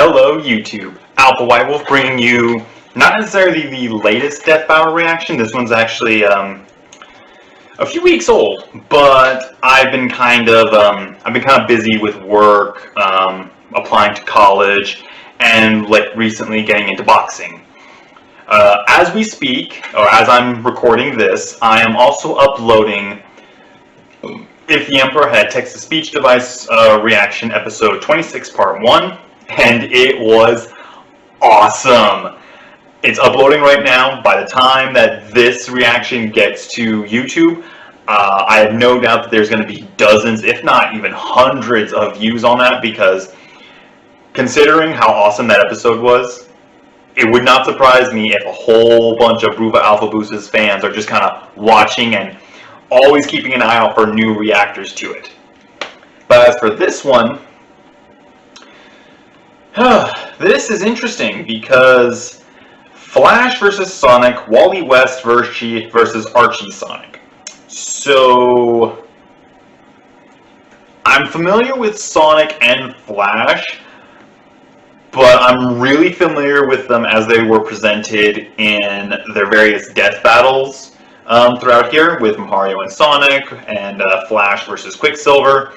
Hello YouTube, Alpha White Wolf bringing you not necessarily the latest Death Battle reaction. This one's actually a few weeks old, but I've been kind of busy with work, applying to college, and recently getting into boxing. As we speak, or as I'm recording this, I am also uploading If the Emperor Had Text-to-Speech Device reaction episode 26 part 1, and it was awesome. It's uploading right now. By the time that this reaction gets to YouTube, I have no doubt that there's going to be dozens, if not even hundreds of views on that, because considering how awesome that episode was, it would not surprise me if a whole bunch of Ruva Alpha Boost's fans are just kind of watching and always keeping an eye out for new reactors to it. But as for this one, this is interesting because Flash versus Sonic, Wally West versus Archie Sonic. So I'm familiar with Sonic and Flash, but I'm really familiar with them as they were presented in their various death battles throughout here, with Mario and Sonic, and Flash versus Quicksilver.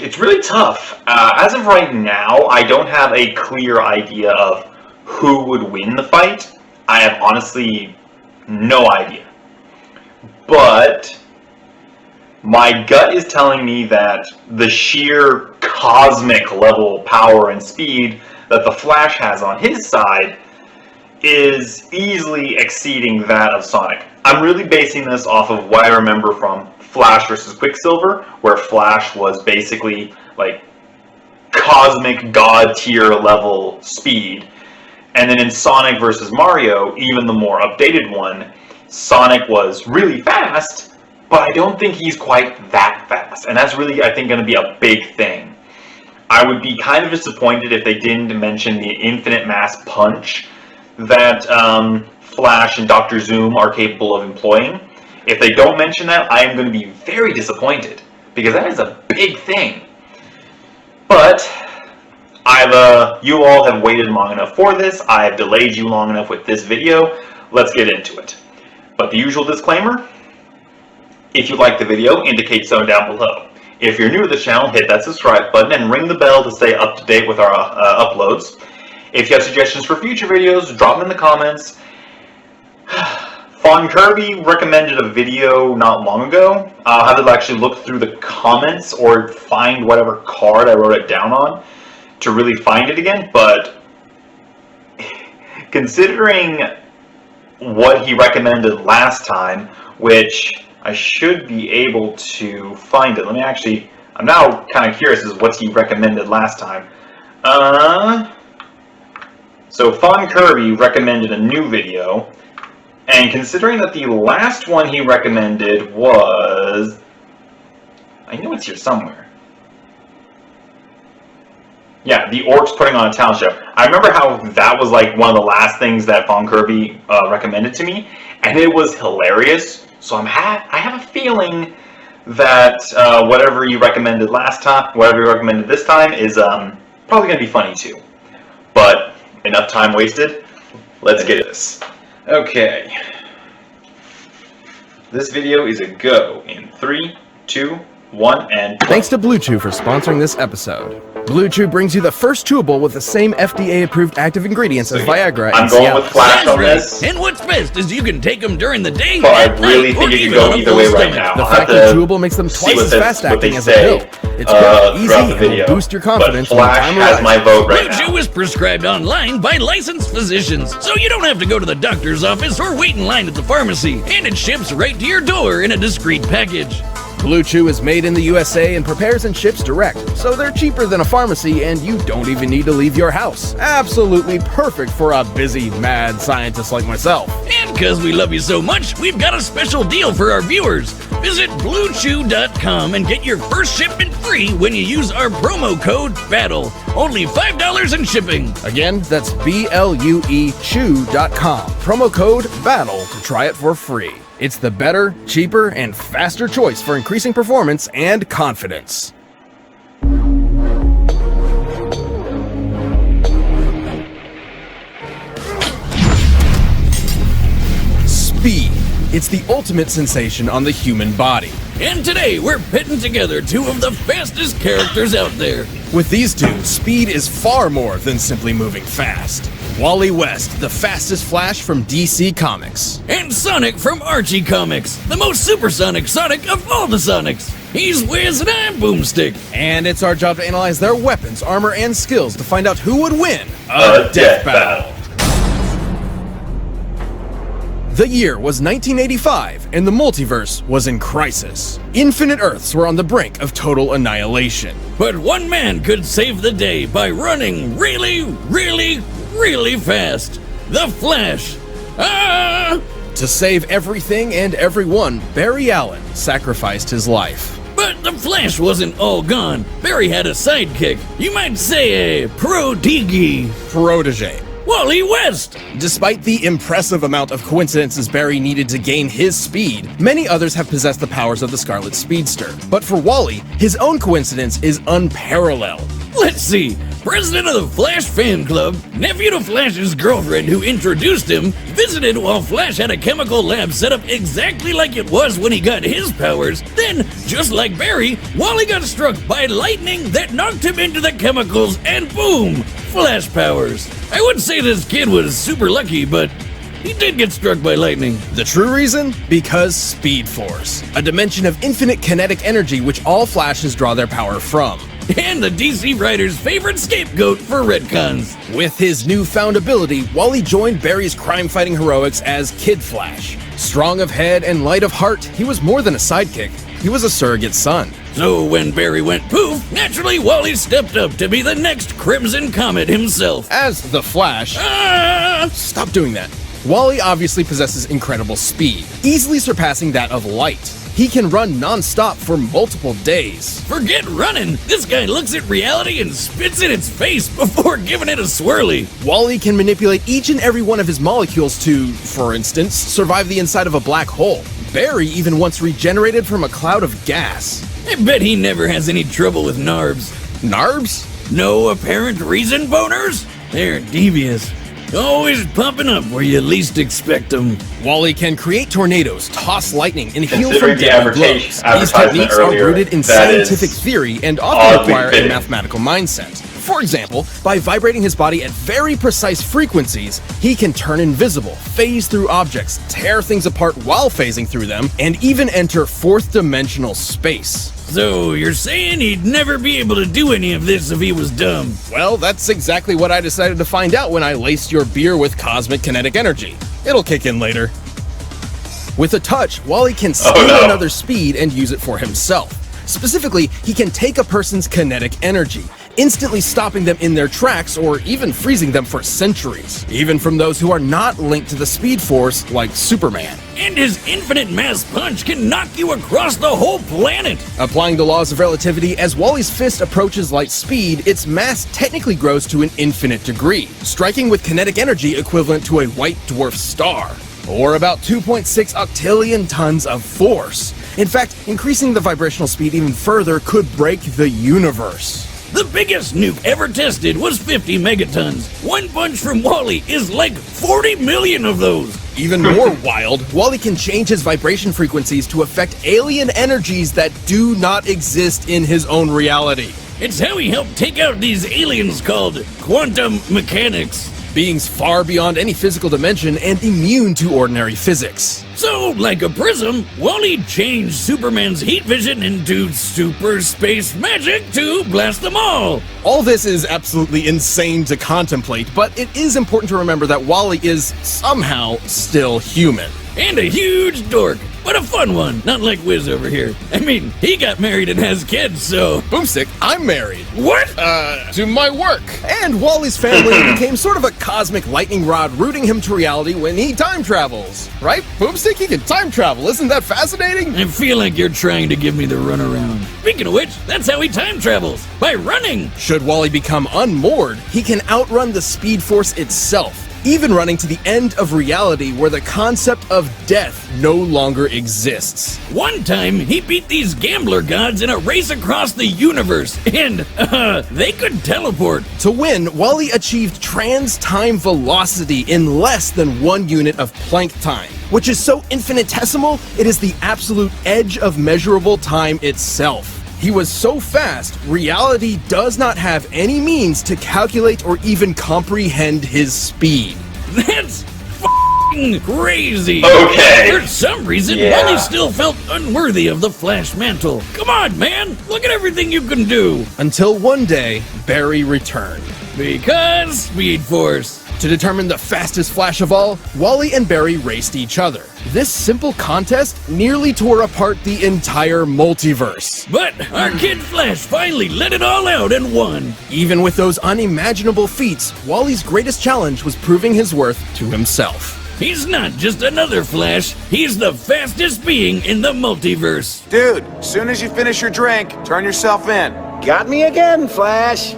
It's really tough. As of right now, I don't have a clear idea of who would win the fight. I have honestly no idea. But my gut is telling me that the sheer cosmic level power and speed that the Flash has on his side is easily exceeding that of Sonic. I'm really basing this off of what I remember from Flash versus Quicksilver, where Flash was basically like cosmic god tier level speed. And then in Sonic versus Mario, even the more updated one, Sonic was really fast, but I don't think he's quite that fast. And that's really, I think, going to be a big thing. I would be kind of disappointed if they didn't mention the infinite mass punch that Flash and Dr. Zoom are capable of employing. If they don't mention that, I am going to be very disappointed, because that is a big thing. But you all have waited long enough for this. I have delayed you long enough with this video. Let's get into it. But the usual disclaimer: if you like the video, indicate so down below. If you're new to the channel, hit that subscribe button and ring the bell to stay up to date with our uploads. If you have suggestions for future videos, drop them in the comments. Fawn Kirby recommended a video not long ago. I'll have to actually look through the comments or find whatever card I wrote it down on to really find it again, but considering what he recommended last time, which I should be able to find it. I'm now kind of curious as what he recommended last time. So Fawn Kirby recommended a new video, and considering that the last one he recommended was, I know it's here somewhere. Yeah, the Orcs putting on a talent show. I remember how that was like one of the last things that Fawn Kirby recommended to me, and it was hilarious. So I have a feeling that whatever you recommended last time, whatever you recommended this time, is probably going to be funny too. But enough time wasted. Let's get this. Okay. This video is a go in 3, 2, 1, and... Thanks to BlueChew for sponsoring this episode. BlueChew brings you the first chewable with the same FDA-approved active ingredients as Viagra I'm and going Cialis. with Flash on this. And what's best is you can take them during the day, but I at really night, think or it could even go on a either full way right stomach. now. The I'll fact have that to chewable makes them twice as fast-acting as a say. pill. It's quick, easy, and video. will boost your confidence But when the Flash time has arrives. my vote right Blue now. Chew is prescribed online by licensed physicians, so you don't have to go to the doctor's office or wait in line at the pharmacy, and it ships right to your door in a discreet package. Blue Chew is made in the USA and prepares and ships direct, so they're cheaper than a pharmacy and you don't even need to leave your house. Absolutely perfect for a busy, mad scientist like myself. And because we love you so much, we've got a special deal for our viewers. Visit BlueChew.com and get your first shipment free when you use our promo code BATTLE. Only $5 in shipping. Again, that's BLUEChew.com. Promo code BATTLE to try it for free. It's the better, cheaper, and faster choice for increasing performance and confidence. It's the ultimate sensation on the human body. And today, we're pitting together two of the fastest characters out there. With these two, speed is far more than simply moving fast. Wally West, the fastest Flash from DC Comics. And Sonic from Archie Comics, the most supersonic Sonic of all the Sonics. He's Wiz and I'm Boomstick. And it's our job to analyze their weapons, armor, and skills to find out who would win A death battle. The year was 1985, and the multiverse was in crisis. Infinite Earths were on the brink of total annihilation. But one man could save the day by running really, really, really fast. The Flash. Ah! To save everything and everyone, Barry Allen sacrificed his life. But the Flash wasn't all gone. Barry had a sidekick. You might say a protege. Protege. Wally West! Despite the impressive amount of coincidences Barry needed to gain his speed, many others have possessed the powers of the Scarlet Speedster. But for Wally, his own coincidence is unparalleled. Let's see. President of the Flash fan club, nephew to Flash's girlfriend who introduced him, visited while Flash had a chemical lab set up exactly like it was when he got his powers. Then, just like Barry, Wally got struck by lightning that knocked him into the chemicals and boom! Flash powers. I would say this kid was super lucky, but he did get struck by lightning. The true reason? Because Speed Force, a dimension of infinite kinetic energy which all Flashes draw their power from. And the DC writer's favorite scapegoat for retcons. With his newfound ability, Wally joined Barry's crime-fighting heroics as Kid Flash. Strong of head and light of heart, he was more than a sidekick. He was a surrogate son. So when Barry went poof, naturally Wally stepped up to be the next Crimson Comet himself. As the Flash... Ah! Stop doing that. Wally obviously possesses incredible speed, easily surpassing that of light. He can run non-stop for multiple days. Forget running! This guy looks at reality and spits in its face before giving it a swirly. Wally can manipulate each and every one of his molecules to, for instance, survive the inside of a black hole. Barry even once regenerated from a cloud of gas. I bet he never has any trouble with NARBs. NARBs? No apparent reason boners? They're devious. Always popping up where you least expect them. Wally can create tornadoes, toss lightning, and heal Considering from the deadly blows. These advertisement techniques are earlier, rooted in that scientific is theory and often oddly require a fitting. mathematical mindset. For example, by vibrating his body at very precise frequencies, he can turn invisible, phase through objects, tear things apart while phasing through them, and even enter fourth-dimensional space. So you're saying he'd never be able to do any of this if he was dumb? Well, that's exactly what I decided to find out when I laced your beer with cosmic kinetic energy. It'll kick in later. With a touch, Wally can steal another's speed and use it for himself. Specifically, he can take a person's kinetic energy, instantly stopping them in their tracks or even freezing them for centuries, even from those who are not linked to the Speed Force like Superman. And his infinite mass punch can knock you across the whole planet! Applying the laws of relativity, as Wally's fist approaches light speed, its mass technically grows to an infinite degree, striking with kinetic energy equivalent to a white dwarf star, or about 2.6 octillion tons of force. In fact, increasing the vibrational speed even further could break the universe. The biggest nuke ever tested was 50 megatons. One punch from Wally is like 40 million of those. Even more wild, Wally can change his vibration frequencies to affect alien energies that do not exist in his own reality. It's how he helped take out these aliens called quantum mechanics. Beings far beyond any physical dimension and immune to ordinary physics. So, like a prism, Wally changed Superman's heat vision into super space magic to blast them all. All this is absolutely insane to contemplate, but it is important to remember that Wally is somehow still human. And a huge dork, but a fun one, not like Wiz over here. I mean, he got married and has kids, so... Boomstick, I'm married. What? To my work. And Wally's family became sort of a cosmic lightning rod rooting him to reality when he time travels. Right? Boomstick, he can time travel. Isn't that fascinating? I feel like you're trying to give me the runaround. Speaking of which, that's how he time travels, by running. Should Wally become unmoored, he can outrun the Speed Force itself. even running to the end of reality where the concept of death no longer exists. One time, he beat these gambler gods in a race across the universe, and, they could teleport. To win, Wally achieved trans-time velocity in less than 1 unit of Planck time, which is so infinitesimal, it is the absolute edge of measurable time itself. He was so fast, reality does not have any means to calculate or even comprehend his speed. That's f***ing crazy. Okay. For some reason, Yeah. Wally still felt unworthy of the Flash mantle. Come on, man. Look at everything you can do. Until one day, Barry returned. Because Speed Force. To determine the fastest Flash of all, Wally and Barry raced each other. This simple contest nearly tore apart the entire multiverse. But our kid Flash finally let it all out and won. Even with those unimaginable feats, Wally's greatest challenge was proving his worth to himself. He's not just another Flash, he's the fastest being in the multiverse. Dude, soon as you finish your drink, turn yourself in. Got me again, Flash.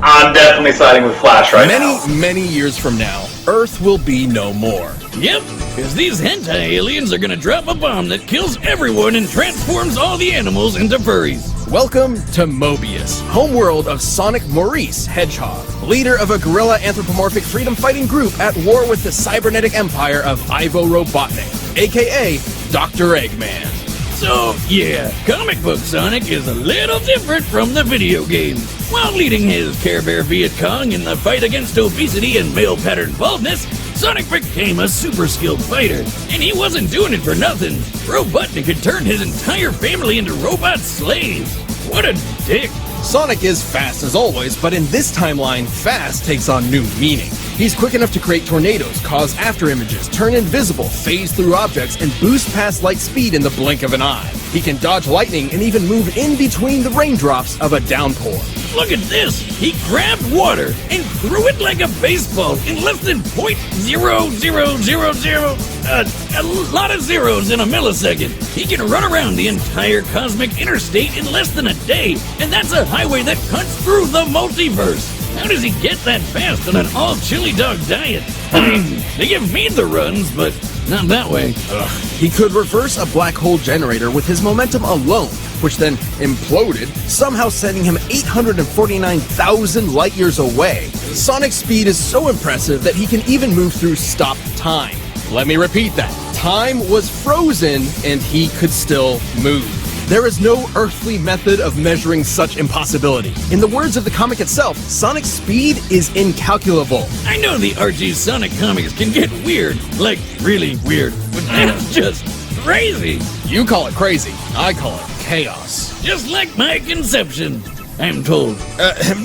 I'm definitely siding with Flash right now. Many years from now, Earth will be no more. Yep, because these hentai aliens are gonna drop a bomb that kills everyone and transforms all the animals into furries. Welcome to Mobius, homeworld of Sonic Maurice Hedgehog, leader of a guerrilla anthropomorphic freedom fighting group at war with the cybernetic empire of Ivo Robotnik, aka Dr. Eggman. So, yeah, comic book Sonic is a little different from the video game. While leading his Care Bear Viet Cong in the fight against obesity and male pattern baldness, Sonic became a super skilled fighter. And he wasn't doing it for nothing. Robotnik had turned his entire family into robot slaves. What a dick. Sonic is fast as always, but in this timeline, fast takes on new meaning. He's quick enough to create tornadoes, cause afterimages, turn invisible, phase through objects, and boost past light speed in the blink of an eye. He can dodge lightning and even move in between the raindrops of a downpour. Look at this! He grabbed water and threw it like a baseball in less than .0000, a lot of zeros in a millisecond. He can run around the entire cosmic interstate in less than a day, and that's a highway that cuts through the multiverse. How does he get that fast on an all-chili dog diet? I mean, they give me the runs, but not that way. He could reverse a black hole generator with his momentum alone, which then imploded, somehow sending him 849,000 light years away. Sonic's speed is so impressive that he can even move through stopped time. Let me repeat that. Time was frozen and he could still move. There is no earthly method of measuring such impossibility. In the words of the comic itself, Sonic's speed is incalculable. I know the Archie Sonic comics can get weird, like really weird, but that's just crazy. You call it crazy, I call it chaos. Just like my conception, I'm told.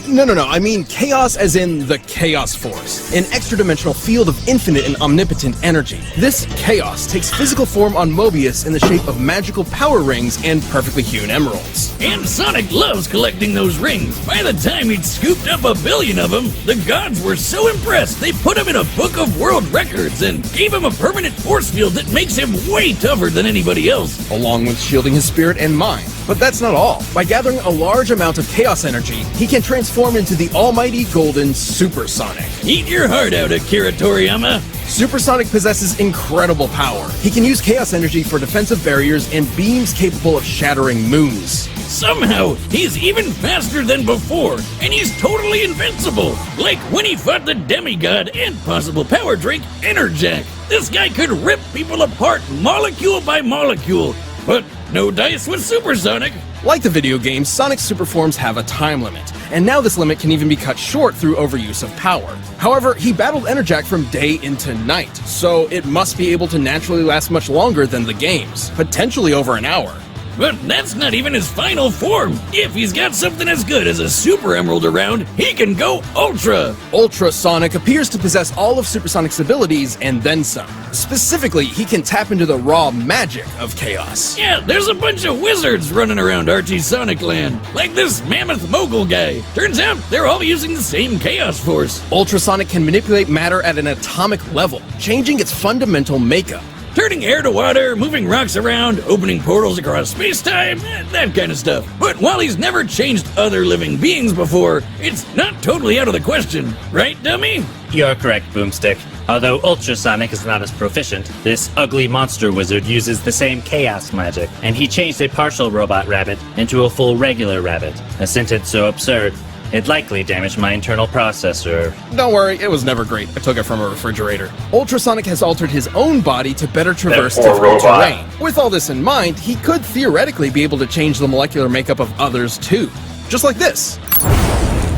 No, I mean chaos as in the Chaos Force, an extra-dimensional field of infinite and omnipotent energy. This chaos takes physical form on Mobius in the shape of magical power rings and perfectly hewn emeralds. And Sonic loves collecting those rings. By the time he'd scooped up 1 billion of them, the gods were so impressed they put him in a book of world records and gave him a permanent force field that makes him way tougher than anybody else. Along with shielding his spirit and mind. But that's not all. By gathering a large amount of chaos energy, he can transform into the almighty golden Super Sonic. Eat your heart out, Akira Toriyama. Super Sonic possesses incredible power. He can use chaos energy for defensive barriers and beams capable of shattering moons. Somehow, he's even faster than before, and he's totally invincible. Like when he fought the demigod and possible power drink, Enerjack. This guy could rip people apart molecule by molecule. But no dice with Super Sonic. Like the video game, Sonic's super forms have a time limit, and now this limit can even be cut short through overuse of power. However, he battled Enerjack from day into night, so it must be able to naturally last much longer than the games, potentially over an hour. But that's not even his final form. If he's got something as good as a Super Emerald around, he can go Ultra. Ultra Sonic appears to possess all of Super Sonic's abilities and then some. Specifically, he can tap into the raw magic of chaos. Yeah, there's a bunch of wizards running around Archie Sonic Land, like this mammoth mogul guy. Turns out they're all using the same Chaos Force. Ultra Sonic can manipulate matter at an atomic level, changing its fundamental makeup. Turning air to water, moving rocks around, opening portals across space-time, that kind of stuff. But while he's never changed other living beings before, it's not totally out of the question. Right, dummy? You're correct, Boomstick. Although Ultrasonic is not as proficient, this ugly monster wizard uses the same chaos magic, and he changed a partial robot rabbit into a full regular rabbit. A sentence so absurd, it likely damaged my internal processor. Don't worry, it was never great. I took it from a refrigerator. Ultrasonic has altered his own body to better traverse That poor different robot. terrain. With all this in mind, he could theoretically be able to change the molecular makeup of others too. Just like this.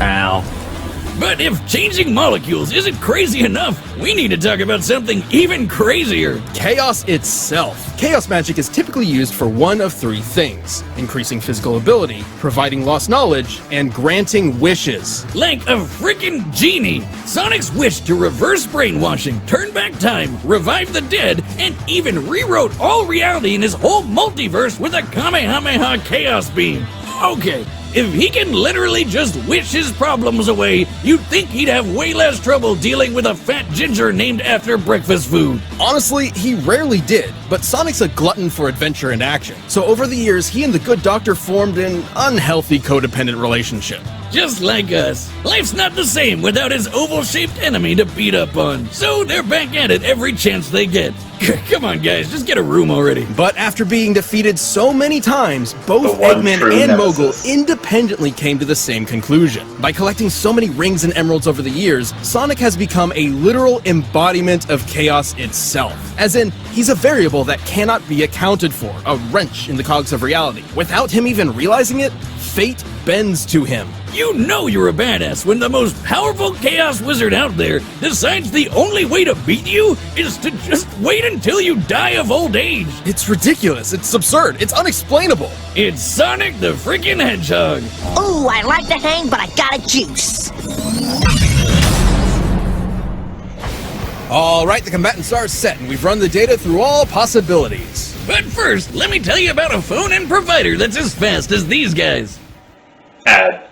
Ow. But if changing molecules isn't crazy enough, we need to talk about something even crazier. Chaos itself. Chaos magic is typically used for one of three things: increasing physical ability, providing lost knowledge, and granting wishes. Like a freaking genie, Sonic's wish to reverse brainwashing, turn back time, revive the dead, and even rewrote all reality in his whole multiverse with a Kamehameha Chaos Beam. Okay, if he can literally just wish his problems away, you'd think he'd have way less trouble dealing with a fat ginger named after breakfast food. Honestly, he rarely did, but Sonic's a glutton for adventure and action. So over the years, he and the Good Doctor formed an unhealthy codependent relationship. Just like us. Life's not the same without his oval-shaped enemy to beat up on. So they're back at it every chance they get. Come on, guys, just get a room already. But after being defeated so many times, both The one Eggman true and nemesis. Mogul independently came to the same conclusion. By collecting so many rings and emeralds over the years, Sonic has become a literal embodiment of chaos itself. As in, he's a variable that cannot be accounted for, a wrench in the cogs of reality. Without him even realizing it, fate bends to him. You know you're a badass when the most powerful chaos wizard out there decides the only way to beat you is to just wait until you die of old age. It's ridiculous, it's absurd, it's unexplainable. It's Sonic the freaking Hedgehog. Ooh, I like to hang, but I got a juice. All right, the combatants are set, and we've run the data through all possibilities. But first, let me tell you about a phone and provider that's as fast as these guys. Ad.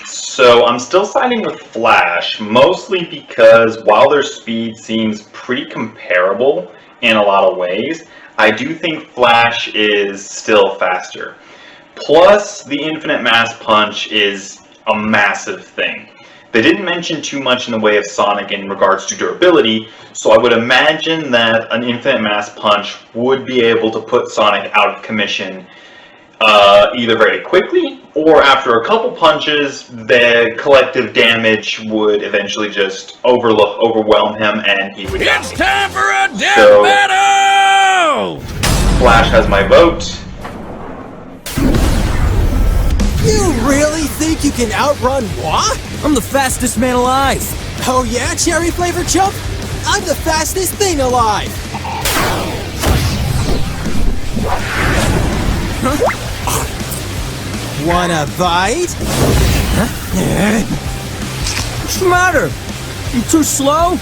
So I'm still siding with Flash, mostly because while their speed seems pretty comparable in a lot of ways, I do think Flash is still faster. Plus, the infinite mass punch is a massive thing. They didn't mention too much in the way of Sonic in regards to durability, so I would imagine that an infinite mass punch would be able to put Sonic out of commission either very quickly, or after a couple punches, the collective damage would eventually just overwhelm him and he would die. It's time for a death So- battle! Flash has my vote. You really think you can outrun moi? I'm the fastest man alive. Oh yeah, cherry flavored chump? I'm the fastest thing alive. Huh? Wanna bite? Huh? What's the matter? You too slow?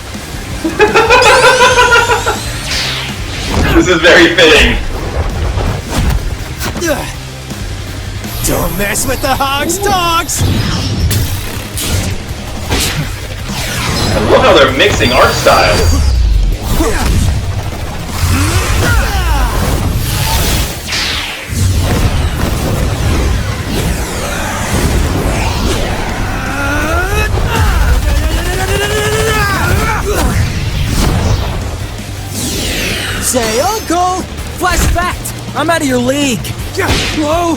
This is very fitting. Don't mess with the hog's dogs! I love how they're mixing art styles. Say, Uncle! Flash fact! I'm out of your league! Whoa!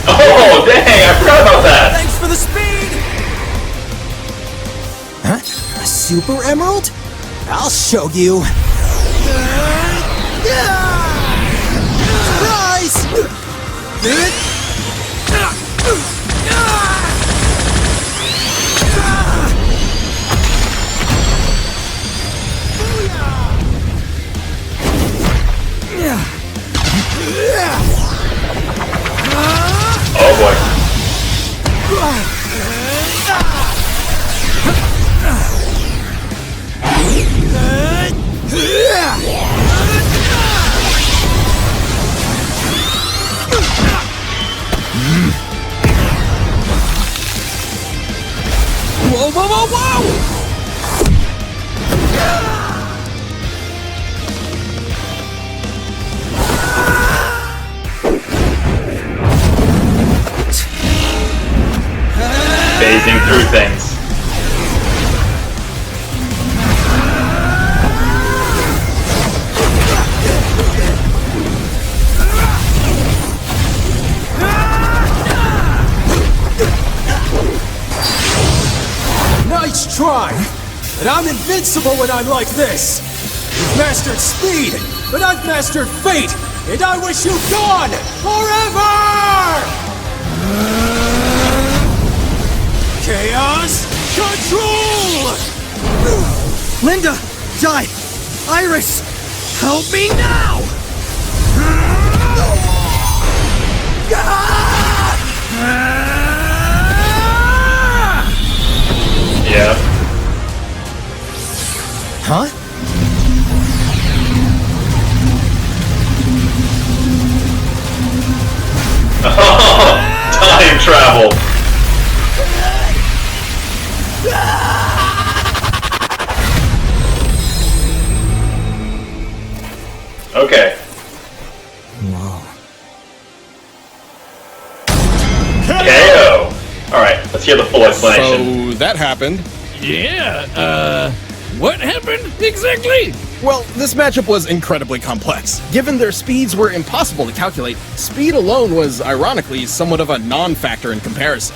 Oh, dang, I forgot about that. Thanks for the speed! Huh? A super emerald? I'll show you! Surprise! Oh boy. Whoa, whoa, whoa, whoa! phasing through things. Nice try! But I'm invincible when I'm like this! You've mastered speed, but I've mastered fate! And I wish you gone forever! Chaos Control! Linda! Di! Iris! Help me now! Yeah. Huh? Time travel. Okay. KO. Alright, let's hear the full explanation. So that happened. Yeah, what happened exactly? Well, this matchup was incredibly complex. Given their speeds were impossible to calculate, speed alone was, ironically, somewhat of a non-factor in comparison.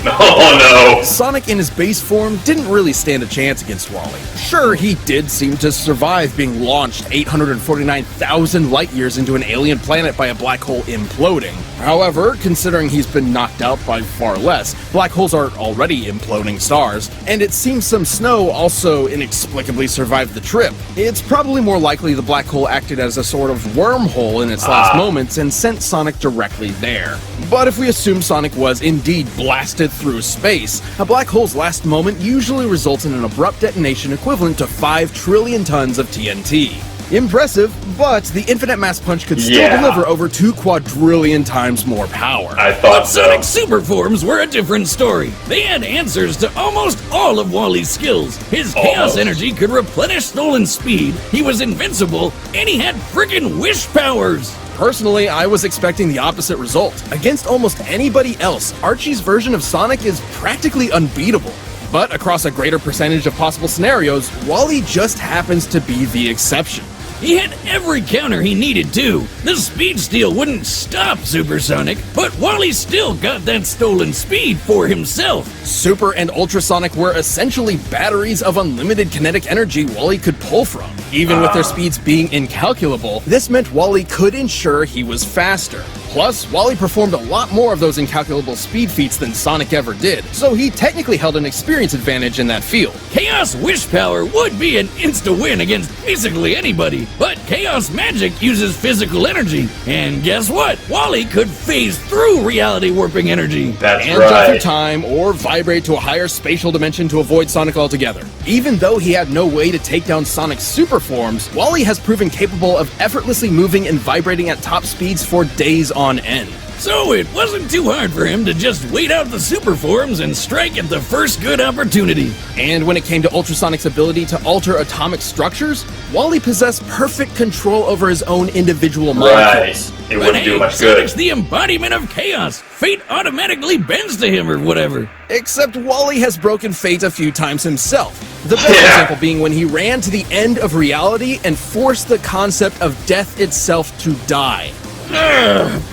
Oh no! Sonic in his base form didn't really stand a chance against Wally. Sure, he did seem to survive being launched 849,000 light years into an alien planet by a black hole imploding. However, considering he's been knocked out by far less, black holes are already imploding stars, and it seems some snow also inexplicably survived the trip. It's probably more likely the black hole acted as a sort of wormhole in its last moments and sent Sonic directly there. But if we assume Sonic was indeed blasted through space, a black hole's last moment usually results in an abrupt detonation equivalent to 5 trillion tons of TNT. Impressive, but the infinite mass punch could still deliver over 2 quadrillion times more power. I thought But so. Sonic's super forms were a different story. They had answers to almost all of Wally's skills. His chaos energy could replenish stolen speed, he was invincible, and he had frickin' wish powers! Personally, I was expecting the opposite result. Against almost anybody else, Archie's version of Sonic is practically unbeatable. But across a greater percentage of possible scenarios, Wally just happens to be the exception. He had every counter he needed too. The speed steal wouldn't stop Supersonic, but Wally still got that stolen speed for himself. Super and Ultrasonic were essentially batteries of unlimited kinetic energy Wally could pull from. Even with their speeds being incalculable, this meant Wally could ensure he was faster. Plus, Wally performed a lot more of those incalculable speed feats than Sonic ever did, so he technically held an experience advantage in that field. Chaos Wish Power would be an insta-win against basically anybody, but Chaos Magic uses physical energy, and guess what? Wally could phase through reality warping energy. That's And jump through right. time or vibrate to a higher spatial dimension to avoid Sonic altogether. Even though he had no way to take down Sonic's super forms, Wally has proven capable of effortlessly moving and vibrating at top speeds for days on end. So it wasn't too hard for him to just wait out the super forms and strike at the first good opportunity. And when it came to Ultrasonic's ability to alter atomic structures, Wally possessed perfect control over his own individual molecules. Right. It wouldn't do much good. Sonic's the embodiment of chaos. Fate automatically bends to him or whatever. Except Wally has broken fate a few times himself. The best Yeah. example being when he ran to the end of reality and forced the concept of death itself to die.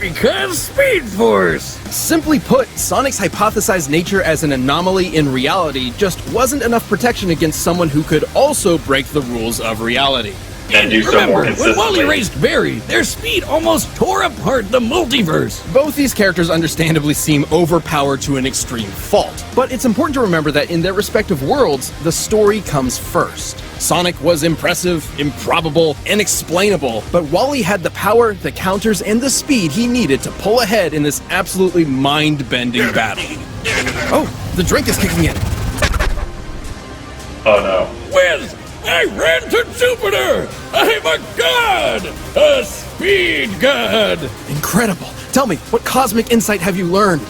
Because Speed Force. Simply put, Sonic's hypothesized nature as an anomaly in reality just wasn't enough protection against someone who could also break the rules of reality. And do so more Remember, when Wally consistently. raced Barry, their speed almost tore apart the multiverse. Both these characters understandably seem overpowered to an extreme fault, but it's important to remember that in their respective worlds, the story comes first. Sonic was impressive, improbable, inexplainable, but Wally had the power, the counters, and the speed he needed to pull ahead in this absolutely mind-bending battle. Oh, the drink is kicking in. Oh no. Whiz! I ran to Jupiter! I'm a god! A speed god! Incredible. Tell me, what cosmic insight have you learned?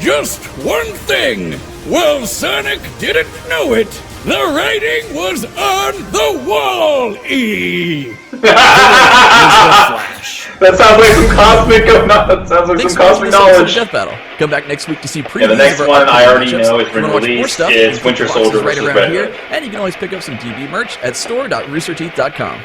Just one thing! Well, Sonic didn't know it! The writing was on the wall, E! Flash. That sounds like some cosmic going on. That sounds like Thanks some for cosmic listening to knowledge. Death Battle. Come back next week to see previews. Yeah, the next of our one I upcoming already matchups. know is If you wanna watch more released. stuff, It's you can Winter keep the boxes Soldier right versus around Red here, Hood. and you can always pick up some DB merch at store.roosterteeth.com.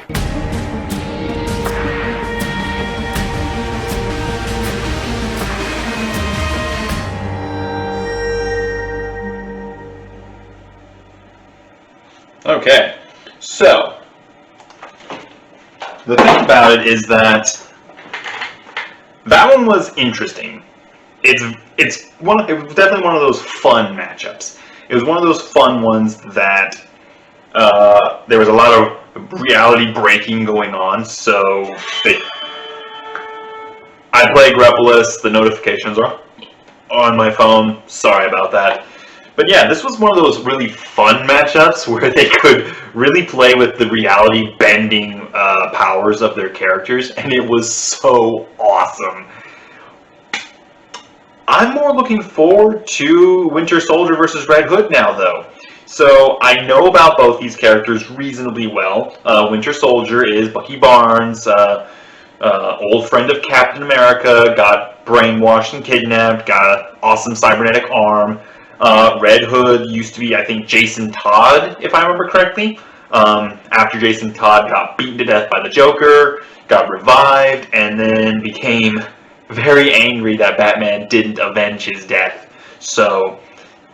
Okay, so the thing about it is that one was interesting. It was definitely one of those fun matchups. It was one of those fun ones that there was a lot of reality breaking going on. So I play Grepolis. The notifications are on my phone. Sorry about that. But yeah, this was one of those really fun matchups where they could really play with the reality bending powers of their characters, and it was so awesome. I'm more looking forward to Winter Soldier versus Red Hood now, though. So I know about both these characters reasonably well. Winter Soldier is Bucky Barnes, old friend of Captain America, got brainwashed and kidnapped, got an awesome cybernetic arm. Red Hood used to be, I think, Jason Todd, if I remember correctly. After Jason Todd got beaten to death by the Joker, got revived, and then became very angry that Batman didn't avenge his death. So,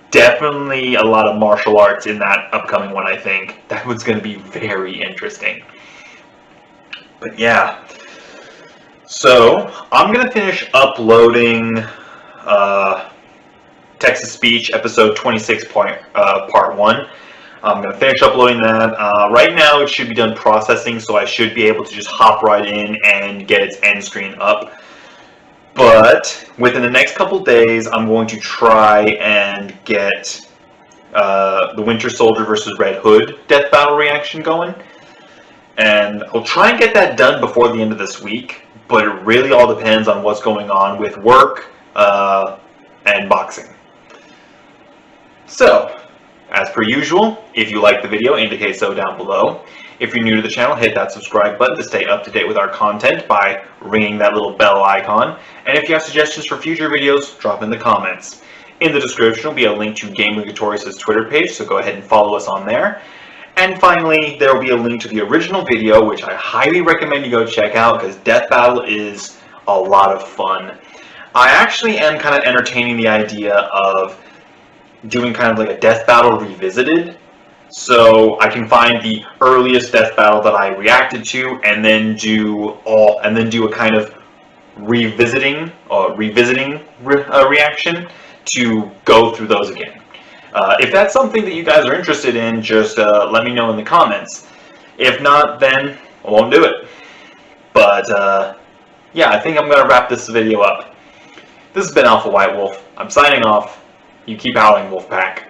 definitely a lot of martial arts in that upcoming one, I think. That one's going to be very interesting. But yeah. So, I'm going to finish uploading Texas Speech, episode 26, part 1. I'm going to finish uploading that. Right now, it should be done processing, so I should be able to just hop right in and get its end screen up. But within the next couple days, I'm going to try and get the Winter Soldier versus Red Hood Death Battle reaction going. And I'll try and get that done before the end of this week, but it really all depends on what's going on with work and boxing. So, as per usual, if you like the video, indicate so down below. If you're new to the channel, hit that subscribe button to stay up to date with our content by ringing that little bell icon. And if you have suggestions for future videos, drop in the comments. In the description will be a link to Glatorius' Twitter page, so go ahead and follow us on there. And finally, there will be a link to the original video, which I highly recommend you go check out, because Death Battle is a lot of fun. I actually am kind of entertaining the idea of doing kind of like a Death Battle revisited, so I can find the earliest Death Battle that I reacted to, and then do a kind of revisiting reaction to go through those again. If that's something that you guys are interested in, just let me know in the comments. If not, then I won't do it. But yeah, I think I'm gonna wrap this video up. This has been Alpha White Wolf. I'm signing off. You keep howling, Wolfpack.